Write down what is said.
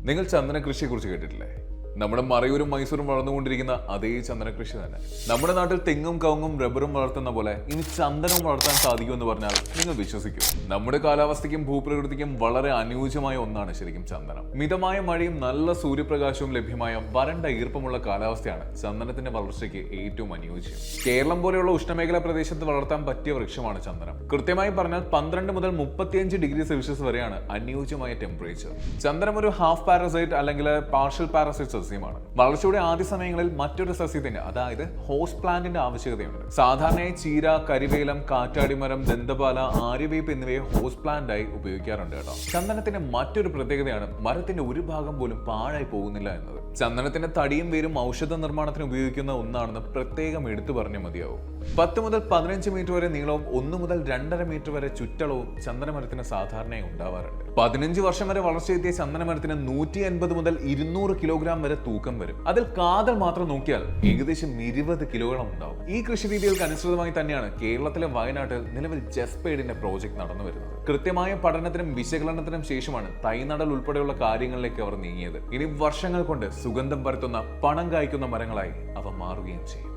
നിങ്ങൾ ചന്ദന കൃഷിയെക്കുറിച്ച് കേട്ടിട്ടില്ലേ? നമ്മുടെ മറയൂരും മൈസൂരും വളർന്നുകൊണ്ടിരിക്കുന്ന അതേ ചന്ദന കൃഷി തന്നെ. നമ്മുടെ നാട്ടിൽ തെങ്ങും കവുങ്ങും റബ്ബറും വളർത്തുന്ന പോലെ ഇനി ചന്ദനവും വളർത്താൻ സാധിക്കുമെന്ന് പറഞ്ഞാൽ നിങ്ങൾ വിശ്വസിക്കും? നമ്മുടെ കാലാവസ്ഥയ്ക്കും ഭൂപ്രകൃതിക്കും വളരെ അനുയോജ്യമായ ഒന്നാണ് ശരിക്കും ചന്ദനം. മിതമായ മഴയും നല്ല സൂര്യപ്രകാശവും ലഭ്യമായ വരണ്ട ഈർപ്പമുള്ള കാലാവസ്ഥയാണ് ചന്ദനത്തിന്റെ വളർച്ചയ്ക്ക് ഏറ്റവും അനുയോജ്യം. കേരളം പോലെയുള്ള ഉഷ്ണമേഖലാ പ്രദേശത്ത് വളർത്താൻ പറ്റിയ വൃക്ഷമാണ് ചന്ദനം. കൃത്യമായി പറഞ്ഞാൽ 12 മുതൽ 35 ഡിഗ്രി സെൽഷ്യസ് വരെയാണ് അനുയോജ്യമായ ടെമ്പറേച്ചർ. ചന്ദനം ഒരു ഹാഫ് പാരസൈറ്റ് അല്ലെങ്കിൽ പാർഷ്യൽ പാരസൈറ്റ് സസ്യമാണ്. വളർച്ചയുടെ ആദ്യ സമയങ്ങളിൽ മറ്റൊരു സസ്യത്തിന്റെ, അതായത് ഹോസ്റ്റ് പ്ലാന്റിന്റെ ആവശ്യകതയുണ്ട്. സാധാരണയായി ചീര, കരിവേലം, കാറ്റാടിമരം, ദന്തപാല, ആര്യവേപ്പ് എന്നിവയെ ഹോസ്റ്റ് പ്ലാന്റ് ആയി ഉപയോഗിക്കാറുണ്ട് കേട്ടോ. ചന്ദനത്തിന്റെ മറ്റൊരു പ്രത്യേകതയാണ് മരത്തിന്റെ ഒരു ഭാഗം പോലും പാഴായി പോകുന്നില്ല എന്നത്. ചന്ദനത്തിന്റെ തടിയും വേരും ഔഷധ നിർമ്മാണത്തിന് ഉപയോഗിക്കുന്ന ഒന്നാണെന്ന് പ്രത്യേകം എടുത്തു പറഞ്ഞാൽ മതിയാവും. 10 മുതൽ 15 മീറ്റർ വരെ നീളവും 1 മുതൽ 2.5 മീറ്റർ വരെ ചുറ്റളവും ചന്ദനമരത്തിന് സാധാരണയായി ഉണ്ടാവാറുണ്ട്. 15 വർഷം വരെ വളർച്ചയെത്തിയ ചന്ദനമരത്തിന് 180 മുതൽ 200 കിലോഗ്രാം വരെ തൂക്കം വരും. അതിൽ കാതൽ മാത്രം നോക്കിയാൽ ഏകദേശം 20 കിലോയോളം ഉണ്ടാവും. ഈ കൃഷി രീതികൾക്ക് അനുസൃതമായി തന്നെയാണ് കേരളത്തിലെ വയനാട്ടിൽ നിലവിൽ ജസ്പേഡിന്റെ പ്രോജക്ട് നടന്നു വരുന്നത്. കൃത്യമായ പഠനത്തിനും വിശകലനത്തിനും ശേഷമാണ് തൈനടൽ ഉൾപ്പെടെയുള്ള കാര്യങ്ങളിലേക്ക് അവർ നീങ്ങിയത്. ഇനി വർഷങ്ങൾ കൊണ്ട് സുഗന്ധം പരത്തുന്ന, പണം കായ്ക്കുന്ന മരങ്ങളായി അവ മാറുകയും ചെയ്യും.